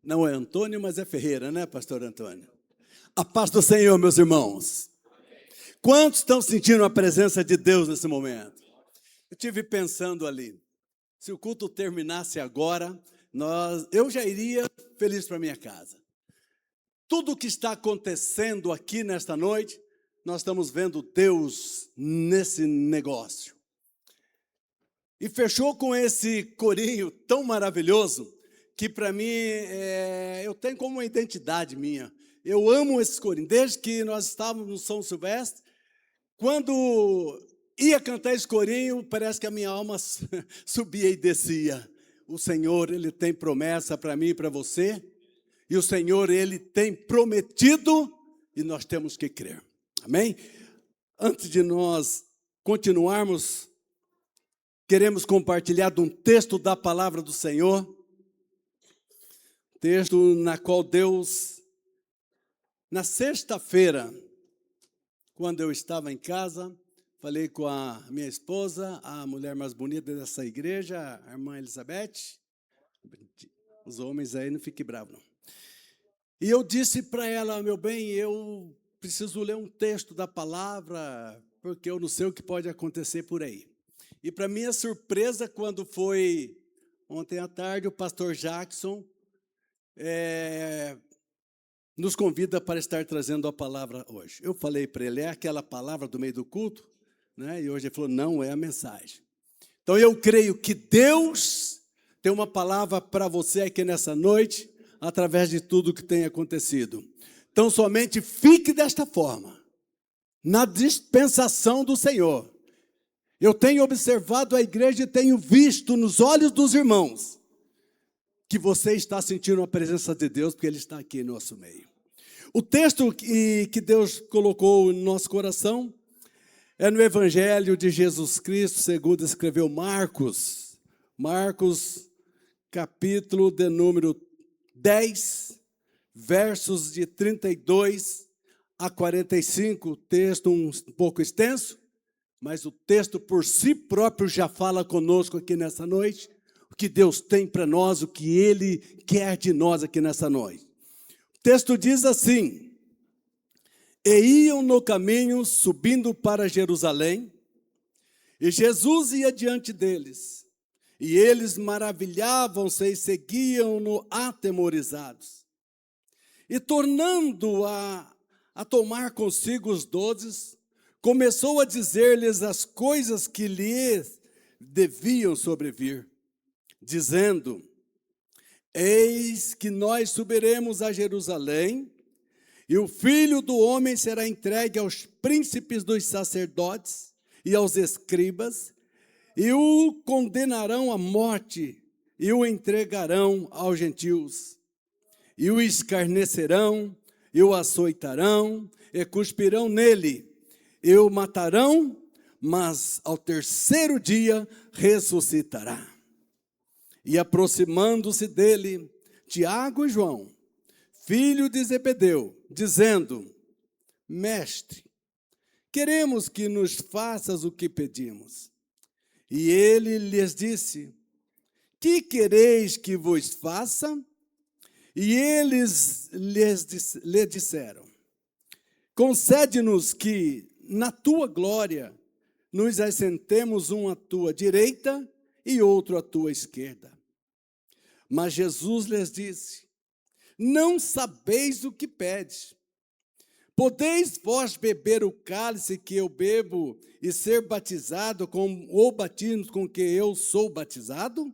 Não é Antônio, mas é Ferreira, né, pastor Antônio? A paz do Senhor, meus irmãos. Quantos estão sentindo a presença de Deus nesse momento? Eu estive pensando ali, se o culto terminasse agora, eu já iria feliz para minha casa. Tudo o que está acontecendo aqui nesta noite, nós estamos vendo Deus nesse negócio. E fechou com esse corinho tão maravilhoso, que para mim, eu tenho como uma identidade minha. Eu amo esse corinho. Desde que nós estávamos no São Silvestre, quando ia cantar esse corinho, parece que a minha alma subia e descia. O Senhor, Ele tem promessa para mim e para você. E o Senhor, Ele tem prometido e nós temos que crer. Amém? Antes de nós continuarmos, queremos compartilhar de um texto da palavra do Senhor. Texto na qual Deus, na sexta-feira, quando eu estava em casa, falei com a minha esposa, a mulher mais bonita dessa igreja, a irmã Elizabeth. Os homens aí não fiquem bravos, não. E eu disse para ela, meu bem, eu preciso ler um texto da palavra, porque eu não sei o que pode acontecer por aí. E para minha surpresa, quando foi ontem à tarde, o pastor Jackson nos convida para estar trazendo a palavra hoje. Eu falei para ele, é aquela palavra do meio do culto? Né? E hoje ele falou, não, é a mensagem. Então eu creio que Deus tem uma palavra para você aqui nessa noite, através de tudo que tem acontecido. Então somente fique desta forma, na dispensação do Senhor. Eu tenho observado a igreja e tenho visto nos olhos dos irmãos que você está sentindo a presença de Deus, porque Ele está aqui em nosso meio. O texto que Deus colocou no nosso coração é no Evangelho de Jesus Cristo, segundo escreveu Marcos. Marcos, capítulo de número 10, versos de 32 a 45, texto um pouco extenso, mas o texto por si próprio já fala conosco aqui nessa noite, o que Deus tem para nós, o que Ele quer de nós aqui nessa noite. O texto diz assim, e iam no caminho subindo para Jerusalém, e Jesus ia diante deles, e eles maravilhavam-se e seguiam-no atemorizados. E tornando a tomar consigo os 12, começou a dizer-lhes as coisas que lhes deviam sobrevir, dizendo, eis que nós subiremos a Jerusalém, e o Filho do Homem será entregue aos príncipes dos sacerdotes e aos escribas, e o condenarão à morte, e o entregarão aos gentios, e o escarnecerão, e o açoitarão, e cuspirão nele, e o matarão, mas ao terceiro dia ressuscitará. E aproximando-se dele, Tiago e João, filho de Zebedeu, dizendo, mestre, queremos que nos faças o que pedimos. E ele lhes disse, que quereis que vos faça? E eles lhe disseram, concede-nos que, na tua glória, nos assentemos um à tua direita e outro à tua esquerda. Mas Jesus lhes disse, não sabeis o que pedes. Podeis vós beber o cálice que eu bebo e ser batizado com o batismo com que eu sou batizado?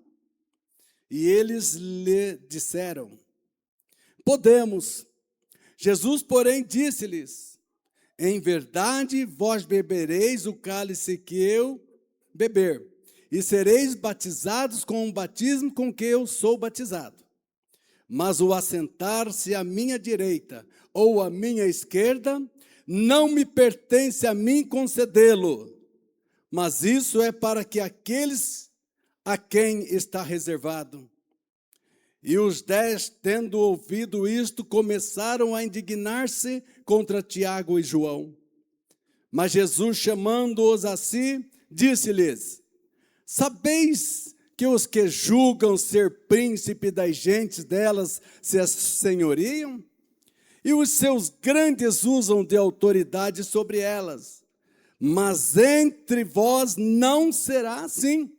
E eles lhe disseram, podemos. Jesus, porém, disse-lhes, em verdade vós bebereis o cálice que eu beber, e sereis batizados com o batismo com que eu sou batizado. Mas o assentar-se à minha direita ou à minha esquerda, não me pertence a mim concedê-lo, mas isso é para que aqueles a quem está reservado. E os 10, tendo ouvido isto, começaram a indignar-se contra Tiago e João. Mas Jesus, chamando-os a si, disse-lhes, sabeis que os que julgam ser príncipe das gentes delas se assenhoriam? E os seus grandes usam de autoridade sobre elas. Mas entre vós não será assim.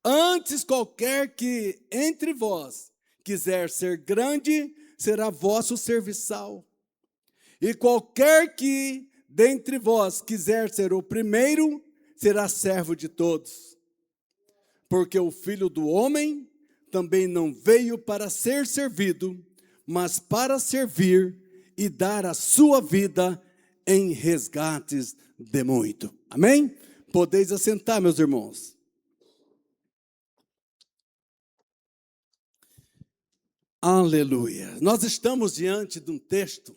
Antes, qualquer que entre vós quiser ser grande, será vosso serviçal. E qualquer que dentre vós quiser ser o primeiro, será servo de todos. Porque o Filho do Homem também não veio para ser servido, mas para servir e dar a sua vida em resgates de muito. Amém? Podeis assentar, meus irmãos. Aleluia. Nós estamos diante de um texto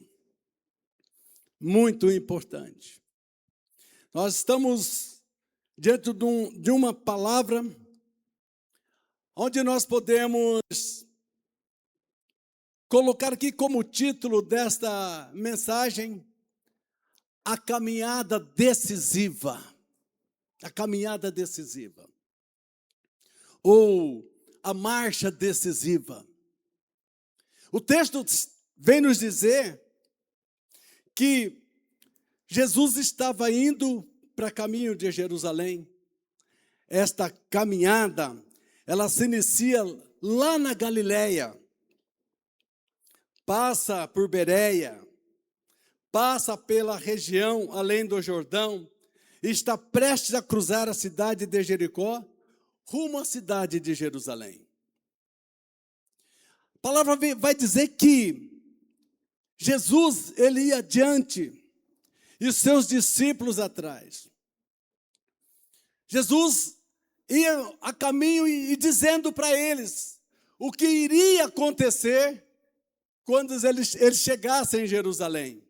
muito importante. Nós estamos diante de uma palavra onde nós podemos colocar aqui como título desta mensagem, a caminhada decisiva. A caminhada decisiva. Ou a marcha decisiva. O texto vem nos dizer que Jesus estava indo para caminho de Jerusalém. Esta caminhada, ela se inicia lá na Galileia, passa por Bereia, passa pela região além do Jordão, e está prestes a cruzar a cidade de Jericó, rumo à cidade de Jerusalém. A palavra vai dizer que Jesus, ele ia adiante e os seus discípulos atrás. Jesus ia a caminho e dizendo para eles o que iria acontecer quando eles chegassem em Jerusalém.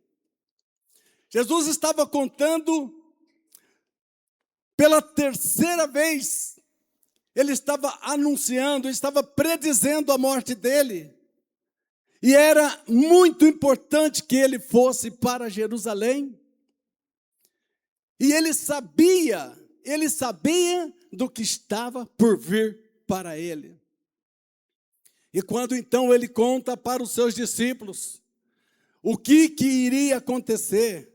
Jesus estava contando pela terceira vez. Ele estava anunciando, estava predizendo a morte dele. E era muito importante que ele fosse para Jerusalém. E ele sabia do que estava por vir para ele. E quando então ele conta para os seus discípulos o que iria acontecer,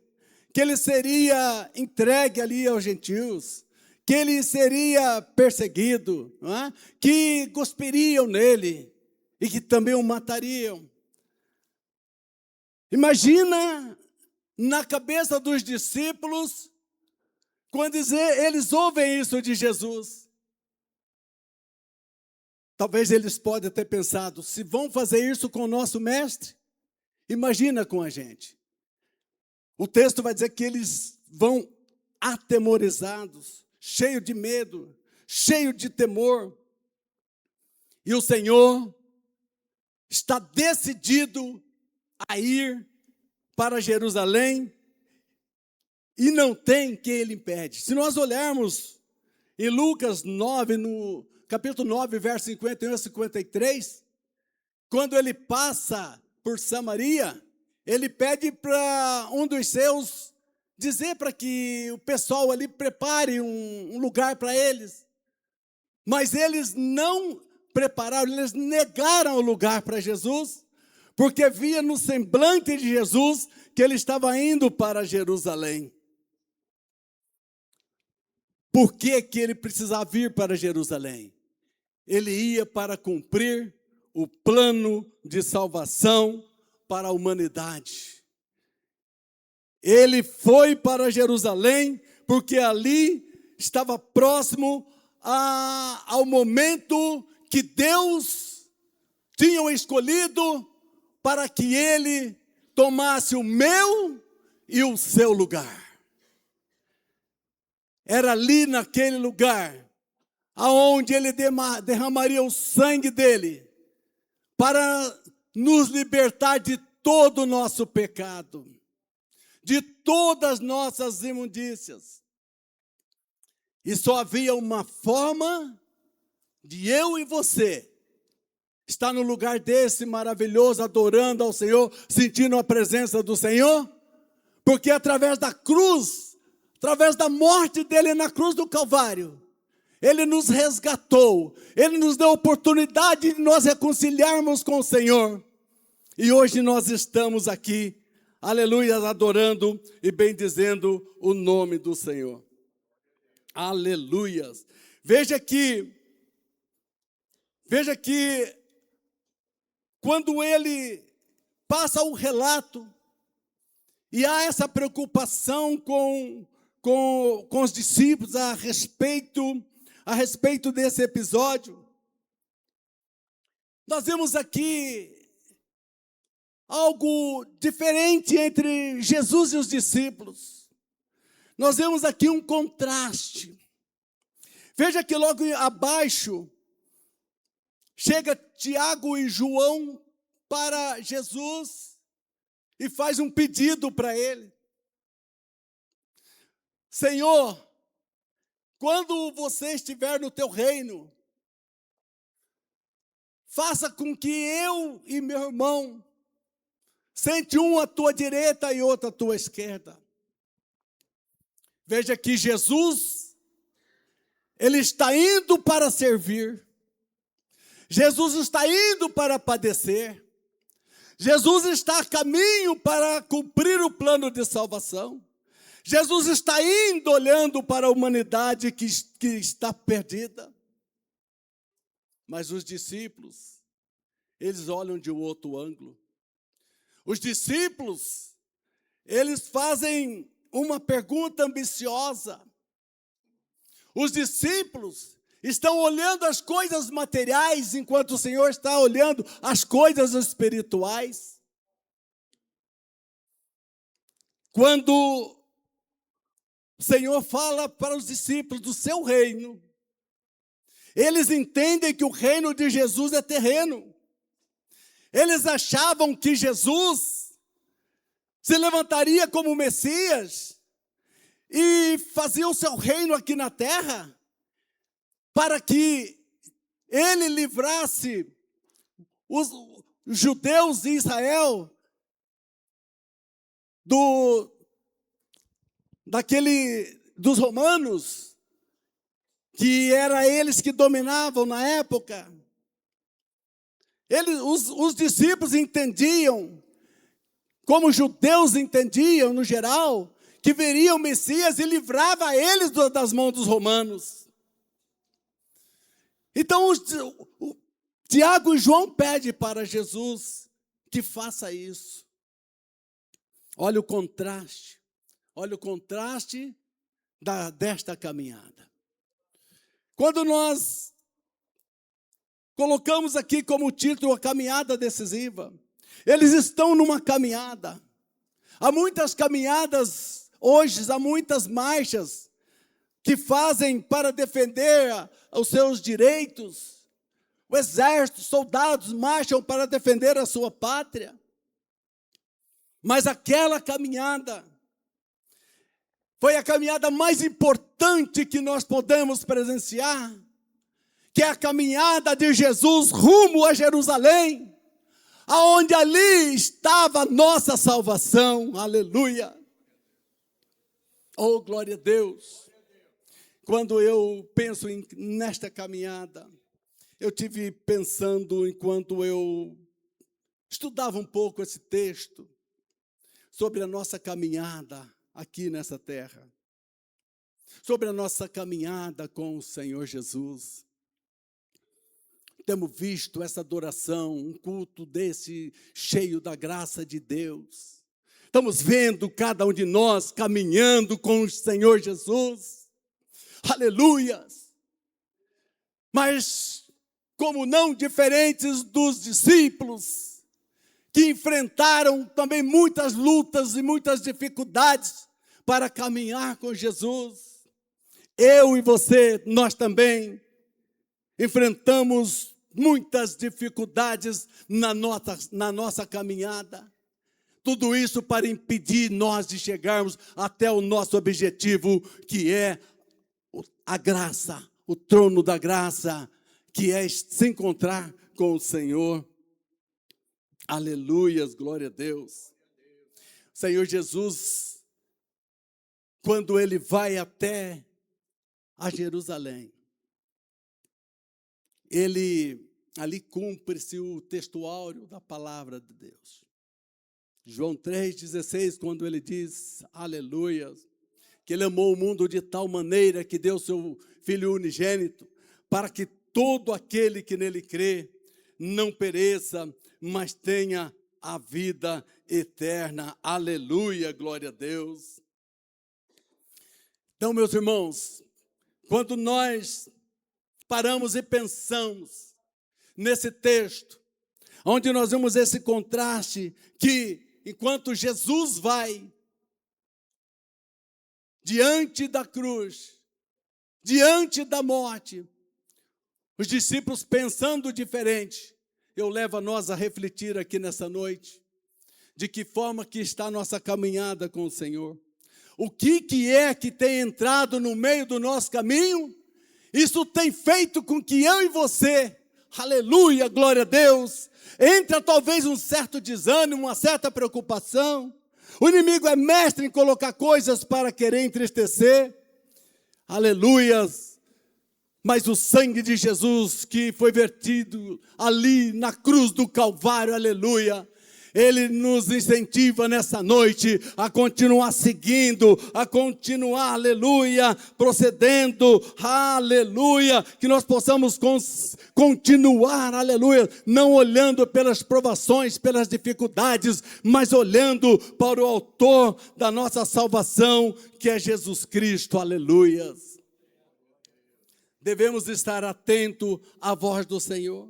que ele seria entregue ali aos gentios, que ele seria perseguido, não é? Que cuspiriam nele e que também o matariam. Imagina na cabeça dos discípulos quando eles ouvem isso de Jesus. Talvez eles podem ter pensado, se vão fazer isso com o nosso mestre, imagina com a gente. O texto vai dizer que eles vão atemorizados, cheio de medo, cheio de temor. E o Senhor está decidido a ir para Jerusalém e não tem quem ele impede. Se nós olharmos em Lucas 9, no capítulo 9, verso 51 a 53, quando ele passa por Samaria, ele pede para um dos seus dizer para que o pessoal ali prepare um lugar para eles. Mas eles não prepararam, eles negaram o lugar para Jesus, porque via no semblante de Jesus que ele estava indo para Jerusalém. Por que ele precisava vir para Jerusalém? Ele ia para cumprir o plano de salvação para a humanidade. Ele foi para Jerusalém porque ali estava próximo ao momento que Deus tinha escolhido para que ele tomasse o meu e o seu lugar. Era ali naquele lugar aonde ele derramaria o sangue dele para nos libertar de todo o nosso pecado, de todas as nossas imundícias. E só havia uma forma de eu e você estar no lugar desse maravilhoso, adorando ao Senhor, sentindo a presença do Senhor, porque através da cruz, através da morte dele na cruz do Calvário, Ele nos resgatou, Ele nos deu a oportunidade de nós reconciliarmos com o Senhor. E hoje nós estamos aqui, aleluia, adorando e bendizendo o nome do Senhor. Aleluias. Veja que quando ele passa o relato, e há essa preocupação com os discípulos a respeito desse episódio, nós vemos aqui algo diferente entre Jesus e os discípulos. Nós vemos aqui um contraste. Veja que logo abaixo, chega Tiago e João para Jesus e faz um pedido para ele. Senhor, quando você estiver no teu reino, faça com que eu e meu irmão sente um à tua direita e outro à tua esquerda. Veja que Jesus, ele está indo para servir. Jesus está indo para padecer. Jesus está a caminho para cumprir o plano de salvação. Jesus está indo olhando para a humanidade que está perdida. Mas os discípulos, eles olham de um outro ângulo. Os discípulos, eles fazem uma pergunta ambiciosa. Os discípulos estão olhando as coisas materiais, enquanto o Senhor está olhando as coisas espirituais. Quando o Senhor fala para os discípulos do seu reino, eles entendem que o reino de Jesus é terreno. Eles achavam que Jesus se levantaria como Messias e fazia o seu reino aqui na terra, para que ele livrasse os judeus de Israel dos romanos, que eram eles que dominavam na época. Os discípulos entendiam, como os judeus entendiam no geral, que viria o Messias e livrava eles das mãos dos romanos. Então, Tiago e João pedem para Jesus que faça isso. Olha o contraste desta caminhada. Quando nós colocamos aqui como título a caminhada decisiva, eles estão numa caminhada. Há muitas caminhadas hoje, há muitas marchas que fazem para defender os seus direitos. O exército, soldados marcham para defender a sua pátria. Mas aquela caminhada foi a caminhada mais importante que nós podemos presenciar, que é a caminhada de Jesus rumo a Jerusalém, aonde ali estava a nossa salvação. Aleluia! Oh, glória a Deus! Quando eu penso nesta caminhada, eu tive pensando, enquanto eu estudava um pouco esse texto, sobre a nossa caminhada aqui nessa terra, sobre a nossa caminhada com o Senhor Jesus. Temos visto essa adoração, um culto desse cheio da graça de Deus. Estamos vendo cada um de nós caminhando com o Senhor Jesus. Aleluias! Mas, como não diferentes dos discípulos, que enfrentaram também muitas lutas e muitas dificuldades para caminhar com Jesus, eu e você, nós também enfrentamos muitas dificuldades na nossa caminhada. Tudo isso para impedir nós de chegarmos até o nosso objetivo, que é a graça, o trono da graça, que é se encontrar com o Senhor. Aleluias, glória a Deus. O Senhor Jesus, quando ele vai até a Jerusalém, ali cumpre-se o texto áureo da palavra de Deus. João 3,16, quando ele diz, aleluia, que ele amou o mundo de tal maneira que deu seu Filho unigênito, para que todo aquele que nele crê não pereça, mas tenha a vida eterna. Aleluia, glória a Deus. Então, meus irmãos, quando nós paramos e pensamos nesse texto, onde nós vemos esse contraste que, enquanto Jesus vai diante da cruz, diante da morte, os discípulos pensando diferente, eu levo a nós a refletir aqui nessa noite, de que forma que está a nossa caminhada com o Senhor. O que é que tem entrado no meio do nosso caminho? Isso tem feito com que eu e você, aleluia, glória a Deus, entra talvez um certo desânimo, uma certa preocupação. O inimigo é mestre em colocar coisas para querer entristecer, aleluias. Mas o sangue de Jesus que foi vertido ali na cruz do Calvário, aleluia, ele nos incentiva nessa noite a continuar seguindo, a continuar, aleluia, procedendo, aleluia, que nós possamos continuar, aleluia, não olhando pelas provações, pelas dificuldades, mas olhando para o autor da nossa salvação, que é Jesus Cristo, aleluia. Devemos estar atentos à voz do Senhor.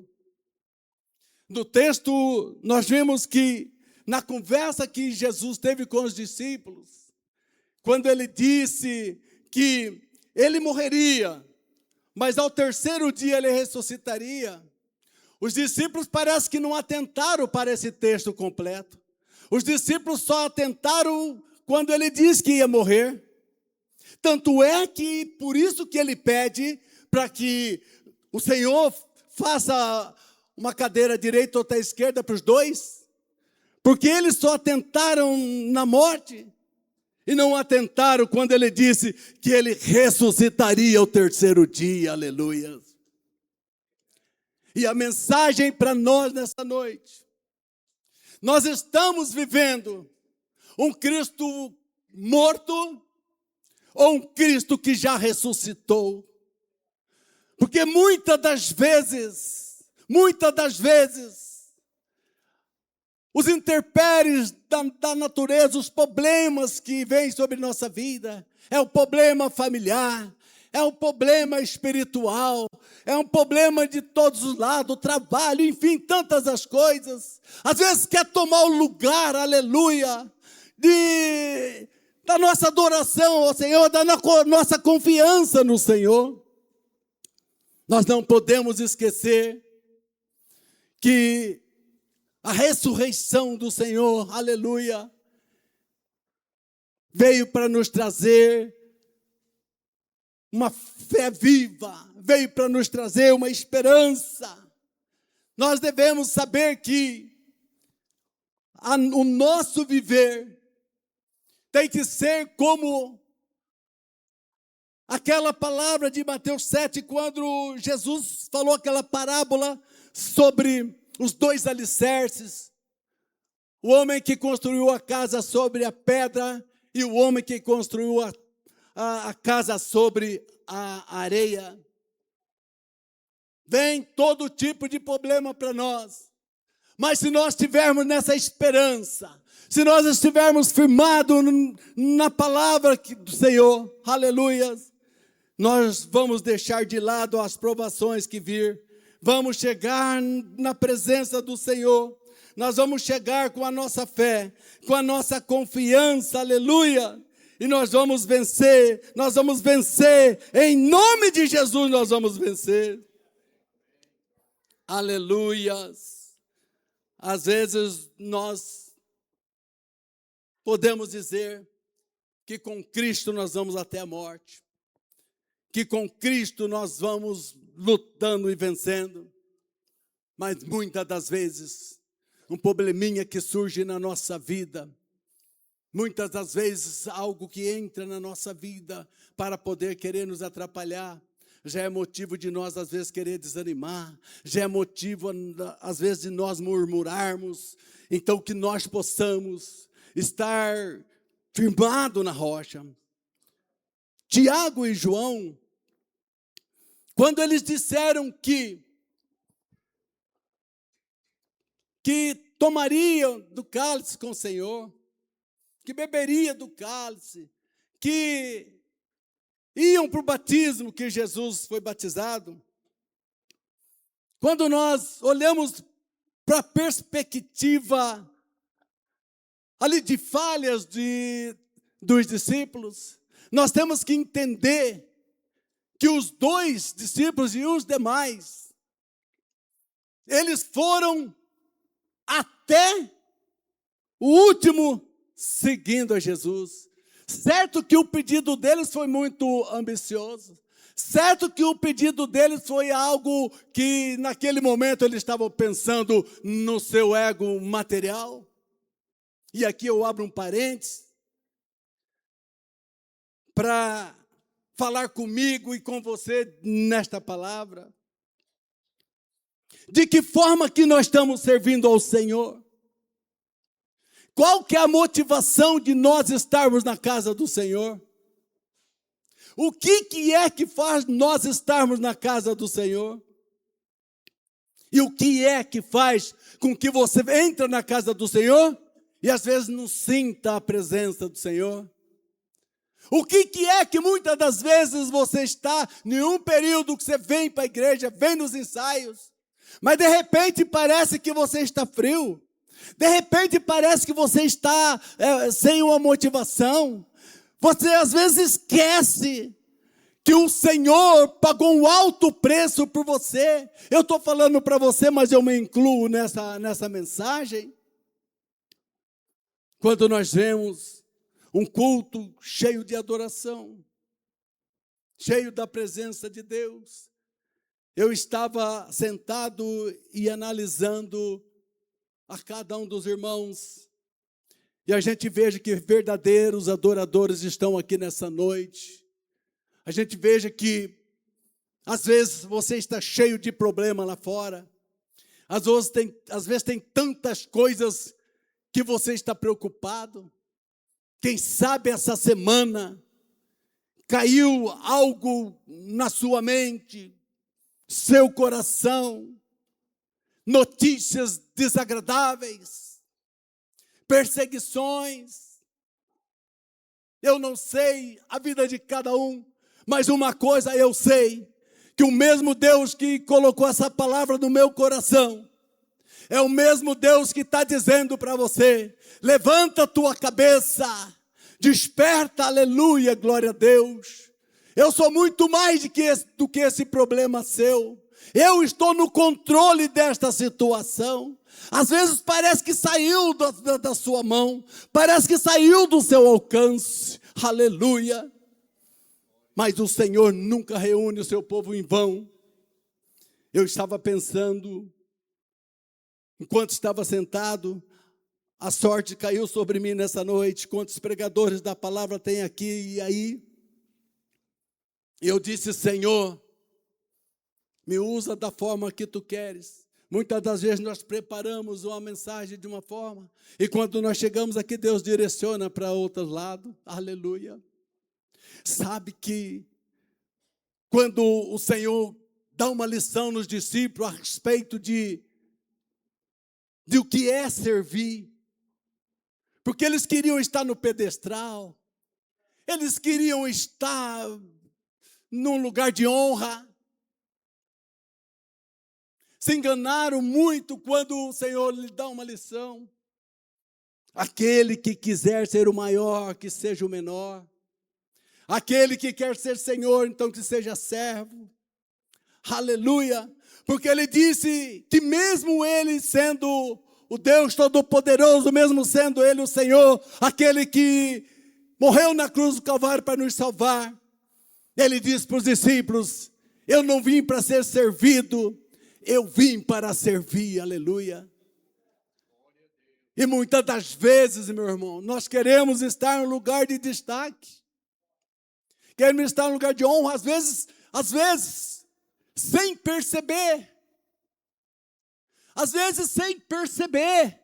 No texto, nós vimos que, na conversa que Jesus teve com os discípulos, quando ele disse que ele morreria, mas ao terceiro dia ele ressuscitaria, os discípulos parece que não atentaram para esse texto completo. Os discípulos só atentaram quando ele disse que ia morrer. Tanto é que, por isso que ele pede para que o Senhor faça uma cadeira direita ou outra esquerda para os dois, porque eles só atentaram na morte e não atentaram quando ele disse que ele ressuscitaria ao terceiro dia, aleluia. E a mensagem para nós nessa noite, nós estamos vivendo um Cristo morto ou um Cristo que já ressuscitou? Porque muitas das vezes, os intempéries da natureza, os problemas que vêm sobre nossa vida, é o problema familiar, é um problema espiritual, é um problema de todos os lados, trabalho, enfim, tantas as coisas. Às vezes quer tomar o lugar, aleluia, da nossa adoração ao Senhor, da nossa confiança no Senhor. Nós não podemos esquecer que a ressurreição do Senhor, aleluia, veio para nos trazer uma fé viva, veio para nos trazer uma esperança. Nós devemos saber que o nosso viver tem que ser como aquela palavra de Mateus 7, quando Jesus falou aquela parábola sobre os dois alicerces, o homem que construiu a casa sobre a pedra e o homem que construiu a casa sobre a areia. Vem todo tipo de problema para nós, mas se nós estivermos nessa esperança, se nós estivermos firmados na palavra do Senhor, aleluia, nós vamos deixar de lado as provações que vir, vamos chegar na presença do Senhor, nós vamos chegar com a nossa fé, com a nossa confiança, aleluia, e nós vamos vencer, em nome de Jesus nós vamos vencer, aleluias. Às vezes nós podemos dizer que com Cristo nós vamos até a morte, que com Cristo nós vamos lutando e vencendo, mas muitas das vezes, um probleminha que surge na nossa vida, muitas das vezes algo que entra na nossa vida para poder querer nos atrapalhar, já é motivo de nós, às vezes, querer desanimar, já é motivo, às vezes, de nós murmurarmos. Então, que nós possamos estar firmado na rocha. Tiago e João, quando eles disseram que tomariam do cálice com o Senhor, que beberia do cálice, que iam para o batismo que Jesus foi batizado. Quando nós olhamos para a perspectiva ali de falhas dos discípulos, nós temos que entender que os 2 discípulos e os demais, eles foram até o último seguindo a Jesus. Certo que o pedido deles foi muito ambicioso. Certo que o pedido deles foi algo que naquele momento eles estavam pensando no seu ego material. E aqui eu abro um parênteses para falar comigo e com você nesta palavra. De que forma que nós estamos servindo ao Senhor? Qual que é a motivação de nós estarmos na casa do Senhor? O que é que faz nós estarmos na casa do Senhor? E o que é que faz com que você entre na casa do Senhor e às vezes não sinta a presença do Senhor? O que é que muitas das vezes você está em um período que você vem para a igreja, vem nos ensaios, mas de repente parece que você está frio. De repente parece que você está sem uma motivação. Você às vezes esquece que o Senhor pagou um alto preço por você. Eu estou falando para você, mas eu me incluo nessa mensagem. Quando nós vemos um culto cheio de adoração, cheio da presença de Deus, eu estava sentado e analisando a cada um dos irmãos, e a gente veja que verdadeiros adoradores estão aqui nessa noite. A gente veja que às vezes você está cheio de problema lá fora, às vezes tem tantas coisas que você está preocupado. Quem sabe essa semana caiu algo na sua mente, seu coração, notícias desagradáveis, perseguições. Eu não sei a vida de cada um, mas uma coisa eu sei, que o mesmo Deus que colocou essa palavra no meu coração, é o mesmo Deus que está dizendo para você: levanta a tua cabeça, desperta, aleluia, glória a Deus. Eu sou muito mais do que esse problema seu. Eu estou no controle desta situação. Às vezes parece que saiu da sua mão, parece que saiu do seu alcance, aleluia. Mas o Senhor nunca reúne o seu povo em vão. Eu estava pensando, enquanto estava sentado, a sorte caiu sobre mim nessa noite. Quantos pregadores da palavra tem aqui e aí? Eu disse: Senhor, me usa da forma que tu queres. Muitas das vezes nós preparamos uma mensagem de uma forma, e quando nós chegamos aqui, Deus direciona para outro lado. Aleluia. Sabe que quando o Senhor dá uma lição nos discípulos a respeito de o que é servir, porque eles queriam estar no pedestal, eles queriam estar num lugar de honra. Se enganaram muito quando o Senhor lhe dá uma lição. Aquele que quiser ser o maior, que seja o menor. Aquele que quer ser Senhor, então que seja servo. Aleluia. Porque ele disse que mesmo ele sendo o Deus Todo-Poderoso, mesmo sendo ele o Senhor, aquele que morreu na cruz do Calvário para nos salvar, ele disse para os discípulos: eu não vim para ser servido, eu vim para servir, aleluia. E muitas das vezes, meu irmão, nós queremos estar em um lugar de destaque, queremos estar em um lugar de honra. Às às vezes, sem perceber. Às vezes, sem perceber,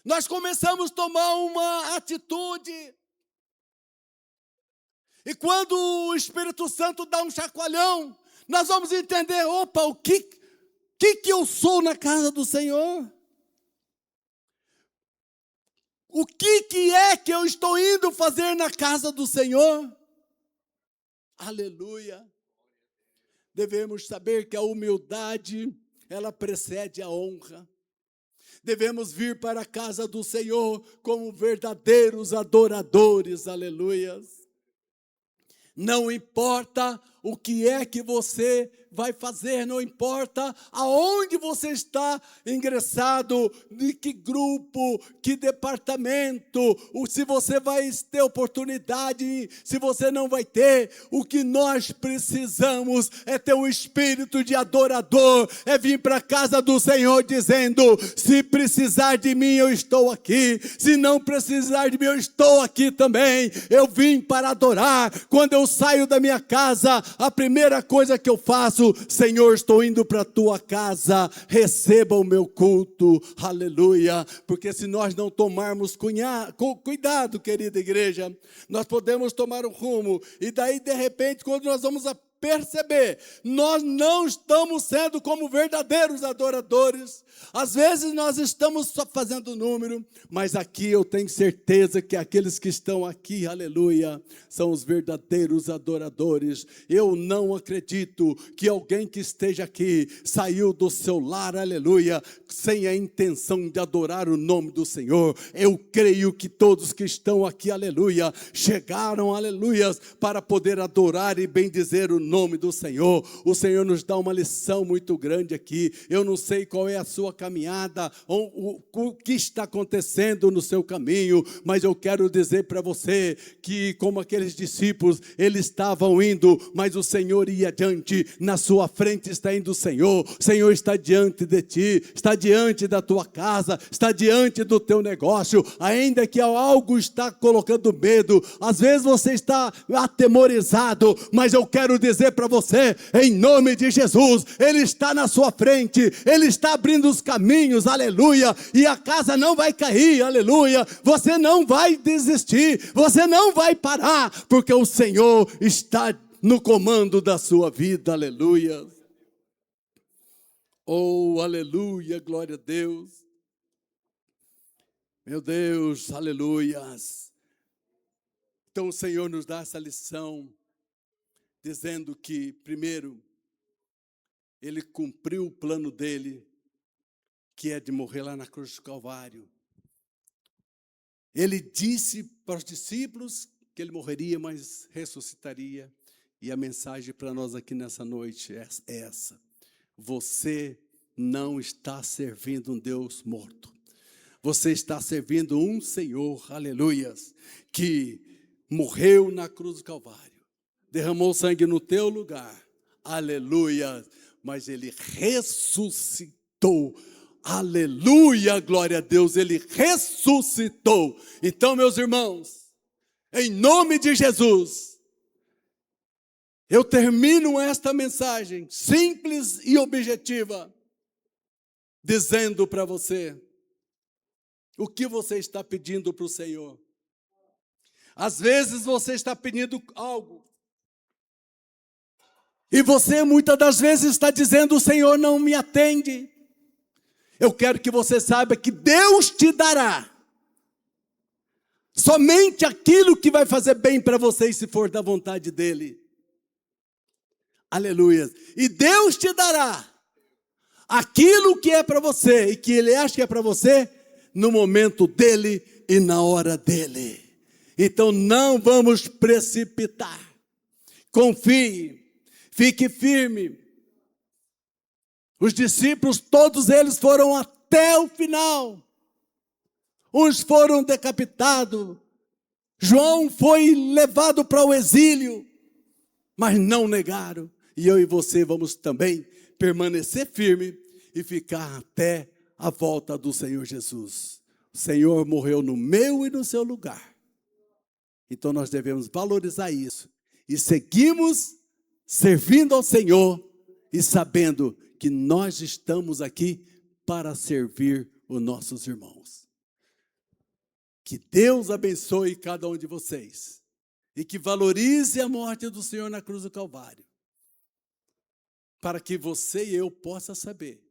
nós começamos a tomar uma atitude. E quando o Espírito Santo dá um chacoalhão, nós vamos entender, opa, o que eu sou na casa do Senhor? O que é que eu estou indo fazer na casa do Senhor? Aleluia. Devemos saber que a humildade, ela precede a honra. Devemos vir para a casa do Senhor como verdadeiros adoradores, aleluias. Não importa o que é que você vai fazer, não importa aonde você está ingressado, de que grupo, que departamento, se você vai ter oportunidade, se você não vai ter, o que nós precisamos é ter um espírito de adorador, é vir para a casa do Senhor dizendo, se precisar de mim eu estou aqui, se não precisar de mim eu estou aqui também, eu vim para adorar. Quando eu saio da minha casa, a primeira coisa que eu faço, Senhor, estou indo para a tua casa, receba o meu culto, aleluia, porque se nós não tomarmos cuidado, querida igreja, nós podemos tomar um rumo, e daí de repente, quando nós vamos perceber, nós não estamos sendo como verdadeiros adoradores. Às vezes nós estamos só fazendo número, mas aqui eu tenho certeza que aqueles que estão aqui, aleluia, são os verdadeiros adoradores. Eu não acredito que alguém que esteja aqui saiu do seu lar, aleluia, sem a intenção de adorar o nome do Senhor. Eu creio que todos que estão aqui, aleluia, chegaram, aleluia, para poder adorar e bendizer o nome do Senhor. O Senhor nos dá uma lição muito grande aqui. Eu não sei qual é a sua caminhada, o que está acontecendo no seu caminho, mas eu quero dizer para você que, como aqueles discípulos, eles estavam indo, mas o Senhor ia adiante. Na sua frente está indo o Senhor está diante de ti, está diante da tua casa, está diante do teu negócio, ainda que algo está colocando medo, às vezes você está atemorizado, mas eu quero dizer para você, em nome de Jesus, Ele está na sua frente, Ele está abrindo os caminhos, aleluia, e a casa não vai cair, aleluia, você não vai desistir, você não vai parar, porque o Senhor está no comando da sua vida, aleluia. Oh, aleluia, glória a Deus. Meu Deus, aleluias. Então o Senhor nos dá essa lição, dizendo que, primeiro, Ele cumpriu o plano dEle, que é de morrer lá na cruz do Calvário. Ele disse para os discípulos que Ele morreria, mas ressuscitaria. E a mensagem para nós aqui nessa noite é essa. Você não está servindo um Deus morto. Você está servindo um Senhor, aleluias, que morreu na cruz do Calvário. Derramou sangue no teu lugar, aleluia, mas Ele ressuscitou, aleluia, glória a Deus, Ele ressuscitou. Então, meus irmãos, em nome de Jesus, eu termino esta mensagem simples e objetiva, dizendo para você, o que você está pedindo para o Senhor. Às vezes você está pedindo algo, e você muitas das vezes está dizendo, o Senhor não me atende. Eu quero que você saiba que Deus te dará somente aquilo que vai fazer bem para você, se for da vontade dEle. Aleluia. E Deus te dará aquilo que é para você, e que Ele acha que é para você, no momento dEle e na hora dEle. Então não vamos precipitar. Confie. Fique firme. Os discípulos, todos eles foram até o final. Uns foram decapitados. João foi levado para o exílio. Mas não negaram. E eu e você vamos também permanecer firme e ficar até a volta do Senhor Jesus. O Senhor morreu no meu e no seu lugar. Então nós devemos valorizar isso. E seguimos servindo ao Senhor e sabendo que nós estamos aqui para servir os nossos irmãos. Que Deus abençoe cada um de vocês e que valorize a morte do Senhor na cruz do Calvário, para que você e eu possa saber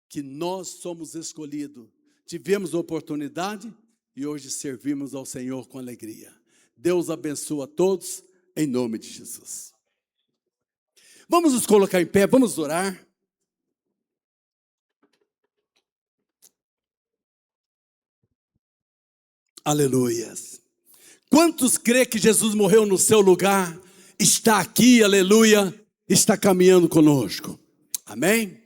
que nós somos escolhidos, tivemos a oportunidade e hoje servimos ao Senhor com alegria. Deus abençoe a todos, em nome de Jesus. Vamos nos colocar em pé, vamos orar. Aleluias. Quantos crê que Jesus morreu no seu lugar, está aqui, aleluia, está caminhando conosco? Amém?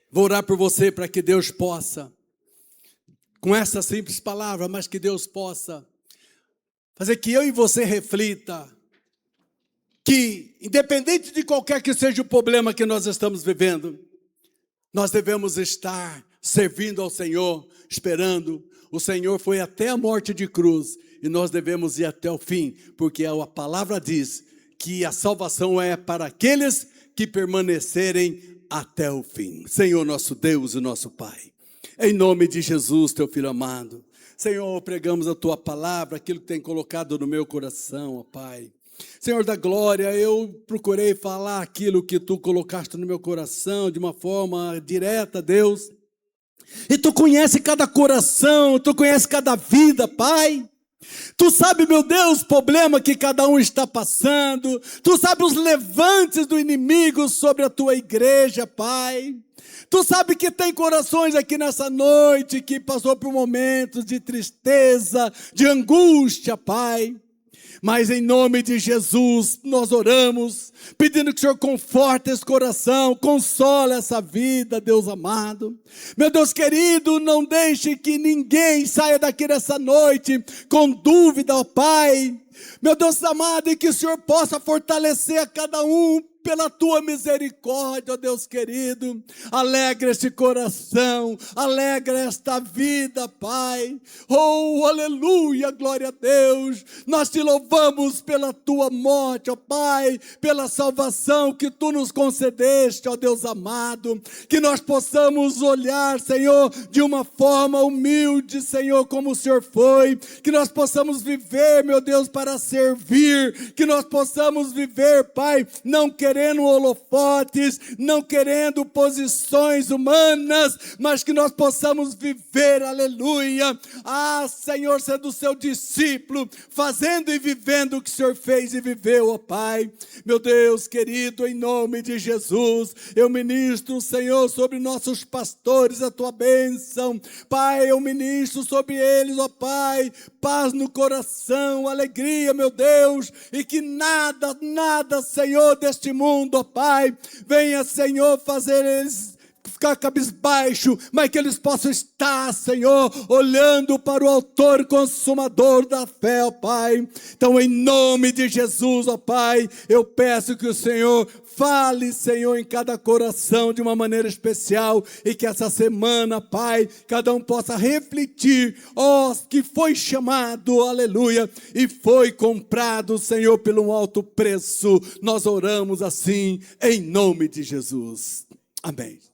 Vou orar por você para que Deus possa, com essa simples palavra, mas que Deus possa fazer que eu e você reflita que, independente de qualquer que seja o problema que nós estamos vivendo, nós devemos estar servindo ao Senhor, esperando. O Senhor foi até a morte de cruz e nós devemos ir até o fim, porque a palavra diz que a salvação é para aqueles que permanecerem até o fim. Senhor, nosso Deus e nosso Pai, em nome de Jesus, teu Filho amado, Senhor, pregamos a tua palavra, aquilo que tem colocado no meu coração, ó Pai. Senhor da glória, eu procurei falar aquilo que tu colocaste no meu coração de uma forma direta, Deus. E tu conhece cada coração, tu conhece cada vida, Pai. Tu sabe, meu Deus, o problema que cada um está passando. Tu sabe os levantes do inimigo sobre a tua igreja, Pai. Tu sabe que tem corações aqui nessa noite que passou por momentos de tristeza, de angústia, Pai. Mas em nome de Jesus, nós oramos, pedindo que o Senhor conforte esse coração, console essa vida, Deus amado. Meu Deus querido, não deixe que ninguém saia daqui nessa noite com dúvida, ó Pai. Meu Deus amado, e que o Senhor possa fortalecer a cada um pela tua misericórdia, ó Deus querido. Alegra este coração, alegra esta vida, Pai. Oh, aleluia, glória a Deus. Nós te louvamos pela tua morte, ó Pai, pela salvação que tu nos concedeste, ó Deus amado. Que nós possamos olhar, Senhor, de uma forma humilde, Senhor, como o Senhor foi. Que nós possamos viver, meu Deus, para servir. Que nós possamos viver, Pai, não querendo holofotes, não querendo posições humanas, mas que nós possamos viver, aleluia, Senhor, sendo seu discípulo, fazendo e vivendo o que o Senhor fez e viveu, ó Pai. Meu Deus querido, em nome de Jesus, eu ministro, Senhor, sobre nossos pastores a tua bênção, Pai, eu ministro sobre eles, ó Pai, paz no coração, alegria, meu Deus, e que nada, Senhor, deste mundo, ó Pai, venha, Senhor, fazer eles ficar cabisbaixo, mas que eles possam estar, Senhor, olhando para o autor e consumador da fé, ó Pai. Então, em nome de Jesus, ó Pai, eu peço que o Senhor fale, Senhor, em cada coração de uma maneira especial e que essa semana, Pai, cada um possa refletir, ó, que foi chamado, aleluia, e foi comprado, Senhor, pelo alto preço. Nós oramos assim, em nome de Jesus. Amém.